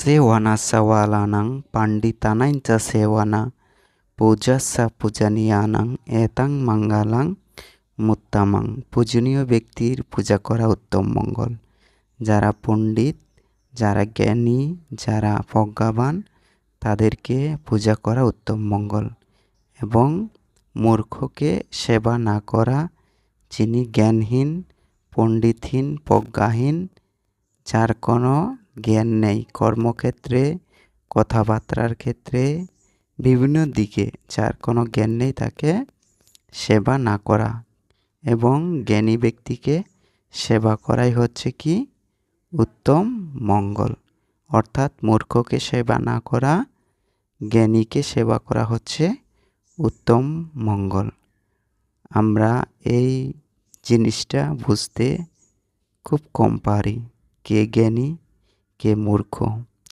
Sewana sawalanang panditanainca sewana pujassa pujaniyanang etang mangalang মুত্তামাং। পূজনীয় ব্যক্তির পূজা করা উত্তম মঙ্গল। যারা পণ্ডিত, যারা জ্ঞানী, যারা প্রজ্ঞাবান তাদেরকে পূজা করা উত্তম মঙ্গল। এবং মূর্খকে সেবা না করা, যিনি জ্ঞানহীন, পণ্ডিতহীন, প্রজ্ঞাহীন, যার কোনো জ্ঞান নেই, কর্মক্ষেত্রে, কথাবার্তার ক্ষেত্রে, বিভিন্ন দিকে যার কোনো জ্ঞান নেই তাকে সেবা না করা। এবং জ্ঞানী ব্যক্তিকে সেবা করাই হচ্ছে কি উত্তম মঙ্গল। অর্থাৎ মূর্খকে সেবা না করা, জ্ঞানীকে সেবা করা হচ্ছে উত্তম মঙ্গল। আমরা এই জিনিসটা বুঝতে খুব কম পারি, কে জ্ঞানী কে মূর্খ।